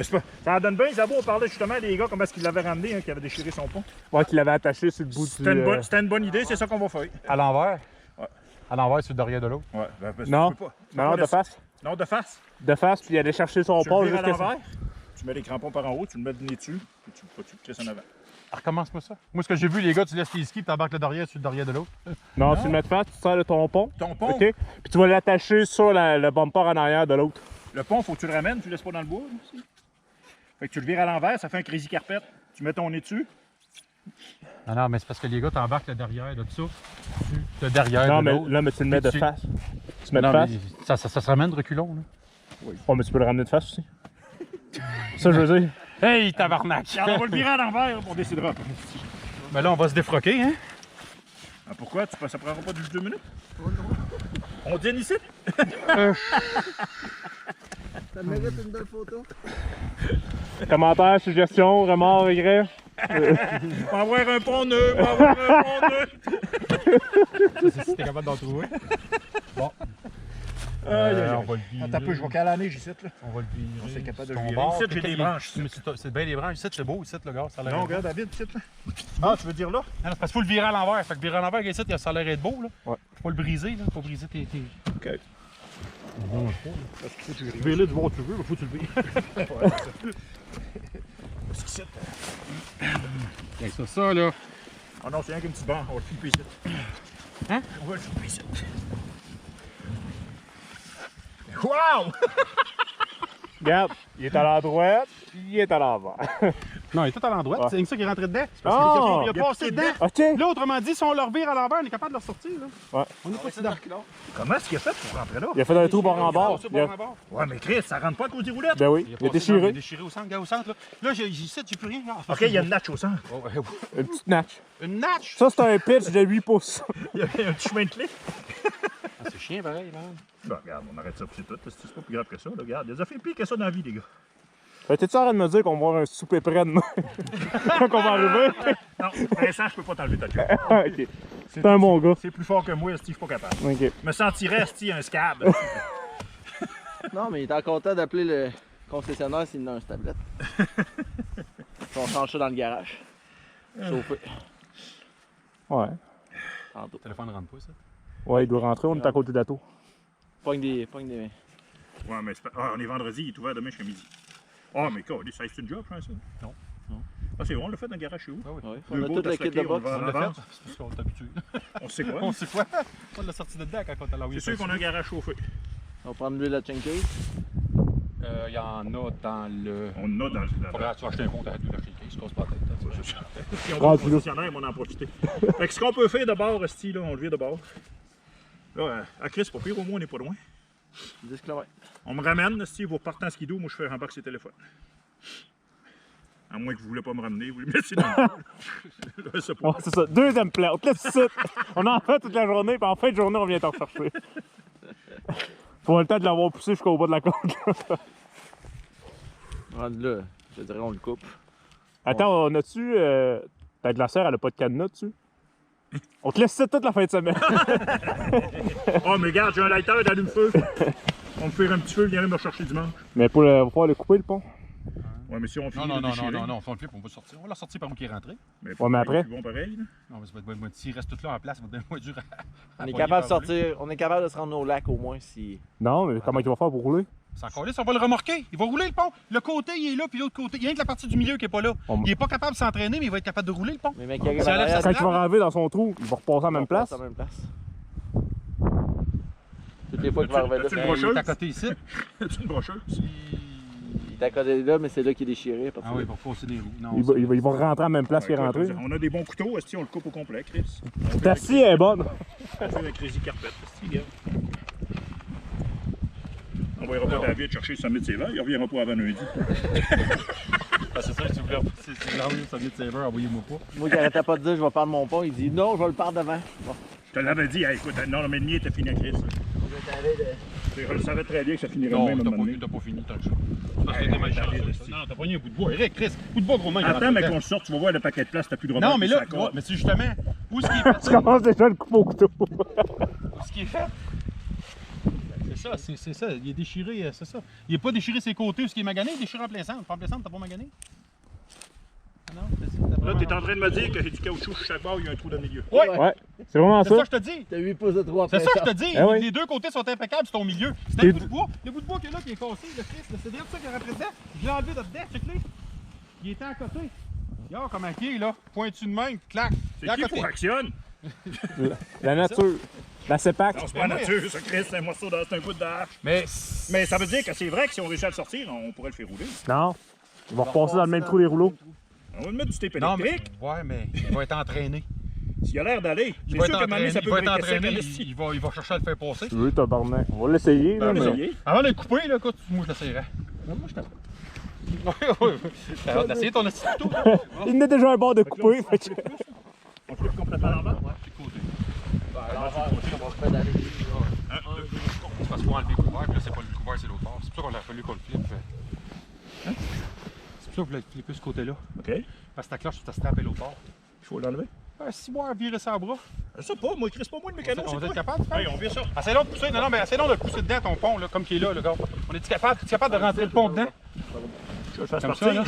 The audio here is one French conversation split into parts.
Ça en donne bien, Zabo, on parlait justement des gars, comment est-ce qu'il l'avait ramené, hein, qui avait déchiré son pont. Ouais, qu'il l'avait attaché sur le bout du... C'était une bonne idée, c'est ça qu'on va faire. À l'envers? Ouais. À l'envers, sur le derrière de l'autre? Ouais, ben, Non, tu peux pas non, de face. Non, de face. De face, puis il allait chercher son Tu pont le vires à jusqu'à ça. l'envers, tu mets les crampons par en haut, tu le mets le nez dessus, puis tu le clisses en avant. Recommence-moi ça. Moi, ce que j'ai vu, les gars, tu laisses tes skis, puis t'embarques le derrière sur le derrière de l'autre. Non, tu le mets de face, tu sers de ton pont. Ton pont, OK? Puis tu vas l'attacher sur le bumper en arrière de l'autre. le pont, faut que tu le ramènes, tu le laisses pas dans le bois. Aussi. Fait que tu le vires à l'envers, ça fait un crazy carpet. Tu mets ton nez dessus. Non, non, mais c'est parce que les gars, t'embarques le derrière de ça, sur le derrière Non, de mais l'autre. là, mais tu le mets de tu- face. Tu mets de Non, face. mais ça se ramène de reculons, là. Oh, mais tu peux le ramener de face aussi. Ça, je veux dire. Hey, tabarnak! Alors, on va le virer à l'envers, on décidera. Mais là, on va se défroquer, hein? Ah, pourquoi? Ça prendra pas juste 2 minutes? On dîne ici? Ça mérite une belle photo. Commentaires, suggestions, remords, regrets. On va avoir un pont neuf, on va avoir un pont neuf. Ça, si t'es capable d'en trouver. Bon. Aïe, aïe, aïe. On va le virer. Attends un peu, je vois qu'à l'année, j'y cite, là. On va le virer. On est capable de Ton le virer. bord. Ici, j'ai des branches, ici. Mais c'est bien des branches. Ici, c'est beau. Ici, le gars, ça a l'air. Non, beau. regarde, David, ici, là. Ah, tu veux dire là? Non, c'est parce qu'il faut le virer à l'envers. Fait que virer à l'envers, ici, ça a l'air d'être beau, là. Ouais. Faut le briser, là. Faut briser tes. OK. Parce que tu veux Vire-le du bord que tu veux, mais faut que tu le vires. Ouais, c'est ça. Parce qu'ici, C'est ça, là. ah non, c'est rien qu'une petite barre, on va le flipper ici. Hein? On va le flipper ici. Wow! Regarde, il est à l'endroit, puis il est à l'envers. Non, il est tout à l'endroit. Ouais. C'est ça qui est rentré dedans. C'est Ah! parce qu'il Il a a passé piqué dedans. OK. Là, autrement dit, si on le revire à l'envers, on est capable de le ressortir, là. Ouais. On est pas si d'accord. Comment est-ce qu'il a fait pour rentrer là? Il a fait un trou bord en bord. C'est Il a- bon, bord. Ouais, mais Chris, ça rentre pas à cause des roulettes. Ben oui, il a passé dans- déchiré. déchiré au centre, gars, au centre, là. Là, j'ai plus rien. Ah, OK, il y a une natch au centre. Oh, ouais, ouais. Une petite natch. Une natch! Ça, c'est un pitch de 8 pouces. Il y a un petit chemin de clé. Ah, c'est chiant, pareil, là. Ben, regarde, on arrête ça, c'est tout. C'est pas plus grave que ça. Là. Regarde, il y a des affaires pires que ça dans la vie, les gars. T'es-tu en train de me dire qu'on va avoir un souper près demain? Quand on va arriver? Non, Vincent, je peux pas t'enlever ta job. OK. C'est un bon gars. C'est plus fort que moi, Steve, je suis pas capable. OK. Je me sentirais, Steve, un scab. Non, mais il est en content d'appeler le concessionnaire s'il a un tablette. On change ça dans le garage. Chauffé. Ouais. Tantôt. Le téléphone ne rentre pas, ça. Ouais, il doit rentrer, on est à côté d'Ato. Pogne des. Ouais, mais on est vendredi, il est ouvert demain jusqu'à midi. Ah, mais quoi, ça c'est une job, je pense, ça? Non. Ah, c'est bon, on l'a fait dans le garage chez vous. Ah oui. Ouais. Le On a beau toute la Tesla kit de Key, on le box. vend. On l'a fait. C'est parce qu'on est habitué. On sait quoi? On sait quoi? On l'a sorti de dedans quand on a la C'est sûr qu'on a un garage chauffé. On va prendre l'huile à Chenkei. Il y en a dans le. On en a dans le. Faudrait tu vas acheter un compte, t'arrêtes de l'acheter le case, se casse pas la tête. Si on va au concessionnaire, on en profiter. Fait que ce qu'on peut faire de bord, Steve, là, on le vire de bord. Là, à Chris, pas pire, au moins, on n'est pas loin. 10 km. On me ramène, Steve, vous repartez en skidoo, moi je fais rembarquer ses téléphones. À moins que vous ne voulez pas me ramener, vous les mettez dans le je sais pas. Ouais, c'est ça. Deuxième plate. Là, c'est ça. On en fait toute la journée, puis en fin de journée, on vient t'en rechercher. Faut avoir le temps de l'avoir poussé jusqu'au bas de la côte. Rendu là, je dirais on le coupe. Attends, on a-tu. Ta glacière, elle a pas de cadenas dessus? On te laisse ça toute la fin de semaine. Oh, mais regarde, j'ai un lighter d'allume-feu. On me fait un petit feu, viendrait me rechercher dimanche. Mais pour le, va falloir le couper, le pont. Ouais, mais si on finit Non, de déchirer. non, si on le flip, on va le sortir. On va la sortir par où qui est rentré. Mais, Ouais, mais après? Ils vont pareil, là. Non, mais ça va être moins. S'il reste tout là en place, ça va être moins dur à. On est capable de sortir, on est capable de se rendre au lac au moins si. Non, mais comment il va faire pour rouler? C'est encore là, on va le remorquer. Il va rouler le pont. Le côté, il est là, puis l'autre côté. Il y a rien que la partie du milieu qui est pas là. Il est pas capable de s'entraîner, mais il va être capable de rouler le pont. Mais mec, qui arrive Ça à lève l'arrière, sa Quand il va arriver dans son trou, il va repasser à la même place. À la même place. Toutes les fois qu'il va arriver là, As-tu une Il brocheuse? est à côté ici. As-tu une brocheuse? il est à côté là, mais c'est là qu'il est déchiré. Parce Ah que oui, pour fausser les roues. Non, Il va rentrer à la même place qu'il est rentré. On a des bons couteaux, Esti, on le coupe au complet, Chris. Ta scie est bonne. On fait un crazy carpet, Esti, gars. On va pas David chercher le sommet de ses vents, il reviendra pas avant lundi. c'est ça, si vous voulez envoyer le sommet de serveur, envoyez-moi pas. moi qui arrêtais pas de dire je vais perdre mon pont, il dit non, je vais le perdre devant. Bon. Je te l'avais dit, hey, écoute, non, mais le mien était fini à Chris. Je le savais très bien que ça finirait Non, même à un moment donné. t'as pas fini tant que ça. Ça, c'était mal chargé. Non, t'as pogné un bout de bois. Eric, Chris, bout de bois, gros, man. Attends, mais qu'on le sorte, tu vas voir le paquet de place, t'as plus de remorque. Non, mais là, mais c'est justement où ce qui est fait. Tu commences déjà à le couper au couteau. Ce qui est fait. c'est ça. Il est déchiré, c'est ça. Il n'est pas déchiré ses côtés ou ce qui est magané, il est déchiré en plein centre. En plein centre, t'as pas magané? Non, Là, t'es en train de me dire que j'ai du caoutchouc sur chaque bord, il y a un trou dans le milieu. Ouais. Ouais, c'est vraiment C'est ça ça. que je te dis. T'as 8 pouces de droite. C'est ça que je te dis. Ah oui. Les deux côtés sont impeccables, c'est au milieu. C'est T'es- un bout de bois. Le bout de bois qui est là, qui est cassé, le Christ. C'est direct ça qui est représenté. Je l'ai enlevé de dedans, check-le. Il était à côté. Regarde comment il est là. Pointu de même, clac. Il est C'est à qui côté. pour actionne? La nature. La CEPAC. Non, c'est pas la nature, ça, Chris, c'est un morceau c'est un bout de hache. Mais Mais ça veut dire que c'est vrai que si on réussit à le sortir, on pourrait le faire rouler. Non. Ils vont repasser dans le même trou des rouleaux. On va le mettre du tape non, mais électrique. ouais, mais il va être entraîné. S'il a l'air d'aller. Il C'est va sûr être qu'à un moment donné, ça entraîné. peut Il va être briquer sec, entraîné. esti. Il va chercher à le faire passer. Tu veux, tabarnak. On va l'essayer, là, On va mais... essayer. Avant de le couper, là, écoute, moi je l'essayerais. Non, moi, je t'appelle. Ouais. T'as hâte d'essayer ton esti de couteau, toi? Il y en a déjà un bord de couper. On flippe complètement à l'envers. Ouais, c'est côté. On va pédaler. C'est parce qu'on a enlevé le couvert, puis là, c'est pas le couvert, c'est l'autre bord. C'est pour ça qu'on a fallu qu'on le flippe. C'est pour ça qu'on voulait flipper ce côté-là. OK. Parce que ta cloche, tu t'as strappé l'autre bord. Il faut l'enlever. Si moi, virer ça à bras. Je sais pas, moi, Chris, pas moi le mécano, On c'est va être toi. capable, tu penses? Hey, on vire ça. Assez long de pousser, non, mais assez long de le pousser dedans ton pont, là, comme qui est là, le gars. On est-tu capable? Es-tu capable de rentrer le pont dedans? Je le fasse Comme partir. ça, là.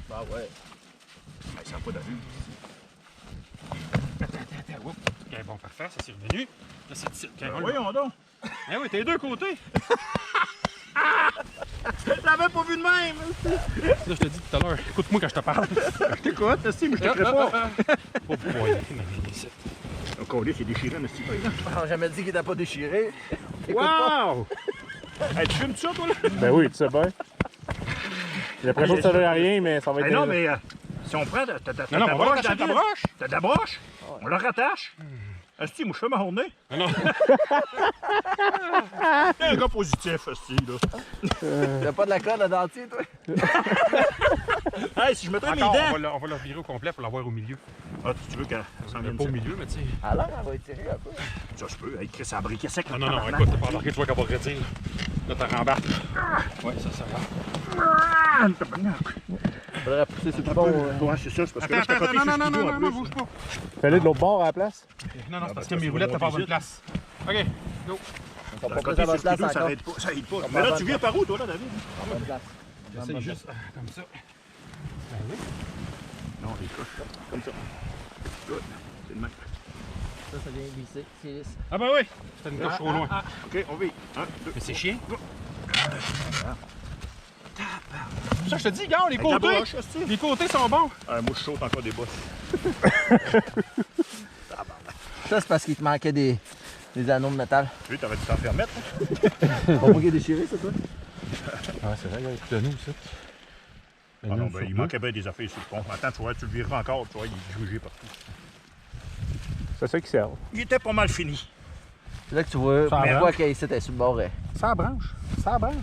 Bah ouais. Mais ça n'a pas d'allure. Attends, oups. Ok, bon, parfait, ça c'est revenu. Là, c'est ici. Ok, on le- Voyons donc. Eh oui, t'es les deux côtés. Je l'avais pas vu de même. Là, je te dis tout à l'heure, écoute-moi quand je te parle. Je t'écoute, esti, mais je t'écouterai pas. Oh boy, mais ici. Encore là, c'est déchirant, esti. On n'a jamais dit qu'il était pas déchiré. Wow! Hey, tu fumes ça, toi, là? Ben oui, tu sais bien. J'ai l'impression que ça ne à rien, mais ça va être... Hey, non, mais si on prend ta Non, non, on va broche, rattacher ta David. broche. T'as de la broche? On la rattache? Esti, moi, je fais ma journée. Non, non. T'es un gars positif, esti, là. T'as pas de la colle à dentier, toi? Hey, si je mettais mes Encore, dents... on va le virer au complet pour l'avoir au milieu. Ah, tu veux qu'elle s'en vienne Pas au ici? milieu, mais tu sais. Alors, elle va étirer un peu. Ça se peut. Hey, Chris, ça a briqué sec. Non, non, non, écoute, t'es pas embarqué, tu vois qu'elle va redire. Là, t'as rembarqué. Ouais, ça va. Faudrait pousser sur le pont. Ouais, c'est ça, c'est parce que là, je suis à Attends, côté, non, je suis non, non, skidoo, non, en non, plus. bouge pas. Fallait de l'autre bord à la place. Non, non, c'est parce ben, que mes ça, roulettes, c'est t'as pas mon bonne visite. place. OK, go. On À va côté, pas c'est de place skidoo, ça encore. aide pas. Ça aide pas. On Mais là, va tu pas viens par où, toi, là, David? Bonne place. J'essaye juste comme ça. Ben oui. Non, les coches. Comme ça. Good. C'est le même. Ça vient glisser. C'est lisse. Ah ben oui, c'était une coche trop loin. OK, on vit. 1, 2. Mais c'est chiant. Ça, je te dis, gars, les Avec la côtés, broche, esti. les côtés sont bons. Moi, je saute encore des bosses. Ça, c'est parce qu'il te manquait des anneaux de métal. Tu sais, t'aurais dû t'en faire mettre. On va déchirer, c'est toi? Ah, c'est vrai, écoute de nous, ça. Ah non, ben, il manquait bien des affaires sur le pont. Attends, tu vois, tu le vireras encore, tu vois, il est grugé partout. C'est ça qui sert. Il était pas mal fini. C'est là que tu vois Ça pourquoi qu'il ici, t'es sur le bord. Ça branche. Ça branche.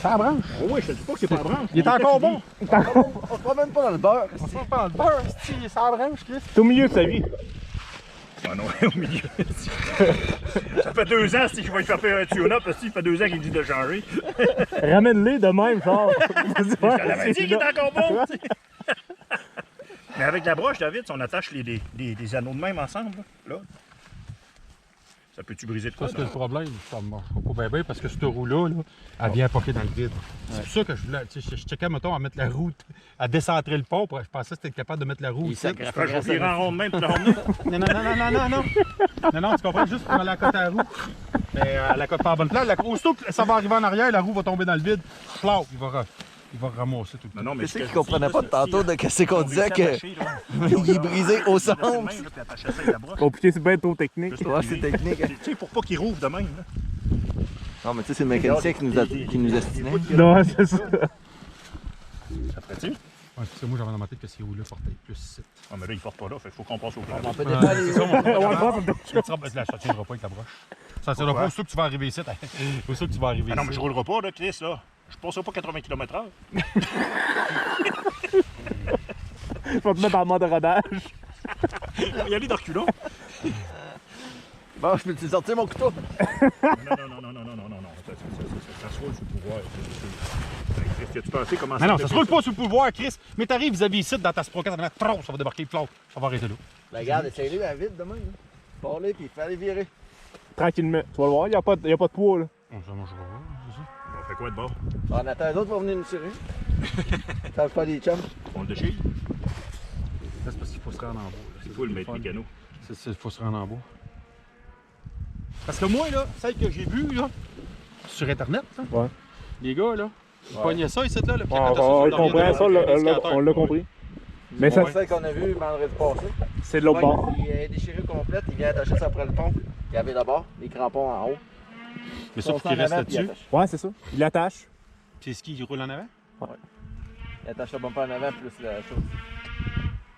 Ça branche. Oh oui, je te dis pas que c'est pas branche. Il est encore bon. On se promène pas dans le beurre. On sent pas le beurre, c'est ça branche, Chris. C'est au milieu de sa vie. Ah non, au milieu. Ça fait 2 ans si je vais lui faire faire un tune-up, parce qu'il fait 2 ans qu'il me dit de changer. Ramène-les de même, genre. Je l'avais dit qu'il était encore bon, tu sais. Mais avec la broche, David, si on attache les anneaux de même ensemble, là, ça peut-tu briser de quoi? Ça, c'est le problème. Ça marche pas bien parce que cette roue-là, elle vient poquer dans le vide. C'est pour ça que je voulais. Tu sais, je checkais, mettons, à mettre la roue, à décentrer le pont. Je pensais que c'était capable de mettre la roue Il ici. s'aggraffe. Je vais virer en rond de même toute la journée. Non, non, non, non, non, non, non. Non, non, tu comprends? Juste pour aller à côté à la roue. Mais elle accote pas à bonne place. Aussitôt que ça va arriver en arrière, la roue va tomber dans le vide. Plau, il va ramasser tout le temps. Non, mais C'est qui comprenait pas tantôt de qu'est-ce qu'on disait que il est brisé au centre. Compliqué, c'est bien trop technique. Ouais, c'est technique. Tu sais, pour pas qu'il rouvre de même. Là. Non, mais tu sais, c'est le mécanicien qui nous estimait. Non, c'est ça. Ça ferait-tu? Ouais, c'est ça, moi j'avais dans ma tête que ces roues-là portaient plus ici. Ah, mais là, il porte pas là, fait qu'il faut qu'on passe au plan. On peut détailler. C'est ça, mon ça tiendra pas avec la broche. Ça tiendra pas Pourquoi? aussitôt que tu vas arriver ici. Aussitôt que tu vas arriver Ah non, mais ici. je roulerai pas, là, Chris, là. Je passerai pas 80 km/h. Je vais te mettre en mode rodage. On va y aller de reculons. Bon, je peux-tu sortir mon couteau? Non. Ça se roule sur le pouvoir. Chris, as-tu pensé comment ça Non, fait ça se roule pas sur le pouvoir, Chris. Mais t'arrives vis-à-vis ici, dans ta sproquette, ça va débarquer, ça va arrêter là. Ben, regarde, essaye-le à vide demain. Parle-le, puis fais-le virer. tranquillement. Tu vas le voir, il n'y a pas de poids, là. Bon, ça mange pas, c'est ça. On fait quoi de bord? On attend l'autre va venir nous tirer. Ça va faire des chums. On le déchire? Là, c'est parce qu'il faut se rendre en bas. C'est toi le maître mécano. Il faut se rendre en bas. Parce que moi, là, celle que j'ai vue, là, sur Internet, là, Ouais. les gars, là, ils pognaient ça, ici, là, le On comprend ça, on l'a compris. Mais ça, C'est celle qu'on a vue vendredi passé. c'est de l'autre bord. Il est déchiré complète, il vient attacher ça après le pont. Il y avait d'abord les crampons en haut. Mais ça, faut qu'il reste là-dessus. Ouais, c'est ça. Il l'attache. C'est ce qui roule en avant? Il attache le bumper en avant plus la chose.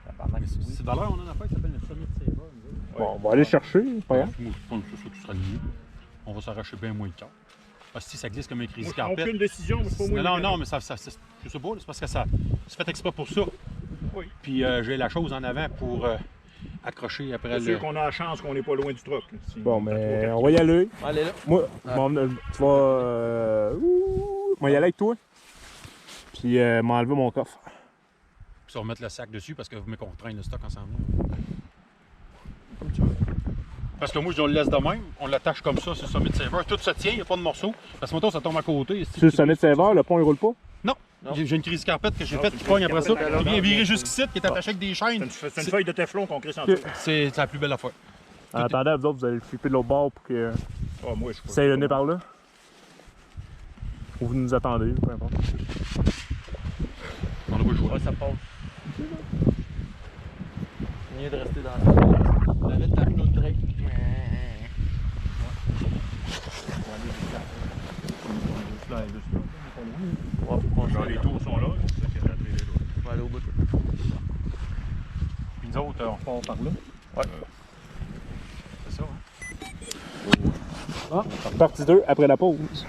Tabarnak, oui. C'est dans l'heure, on a une affaire qui s'appelle le Summit Saver. Bon, on va aller chercher, pas grave. Moi, je pense que c'est ça qui sera le mieux. On va s'arracher bien moins de temps. Parce que si ça glisse comme un crazy carpet. Aucune décision, mais c'est pas moi. Non, mais ça, je sais pas, c'est parce que ça c'est fait exprès pour ça. Oui. Puis j'ai la chose en avant pour accrocher après C'est le. sûr qu'on a la chance qu'on n'est pas loin du truck. là. Si Bon, on fait mais trop on va y aller. Allez là. Moi, Ouais. tu vas. On va y aller avec toi. Puis, m'enlever mon coffre. Puis on va mettre le sac dessus parce que vous qu'on traîne le stock ensemble. Parce que moi, je le laisse de même, on l'attache comme ça sur le Summit Saver. Tout se tient, il n'y a pas de morceaux. Parce que maintenant, ça tombe à côté. Sur le Summit Saver, le pont, il roule pas? Non. Non. J'ai une crise carpette que j'ai Non, faite c'est qui une pogne après ça. crise carpette, Qui vient virer jusqu'ici, qui est attaché avec des chaînes. C'est une feuille de Teflon qu'on crée sans tout. C'est la plus belle affaire. En attendant, vous autres, vous allez le flipper de l'autre bord pour que Ah, moi, je ça aille venir par là. Ou vous nous attendez, peu importe. On a pas le choix. Ouais, ça passe. Mieux de rester dans la la vite t'as une autre break. Genre, les tours sont là. C'est ça qui a attiré les autres. On va aller au bout. Puis nous autres, on repart par là. Ouais. C'est ça, hein? Partie 2 après la pause.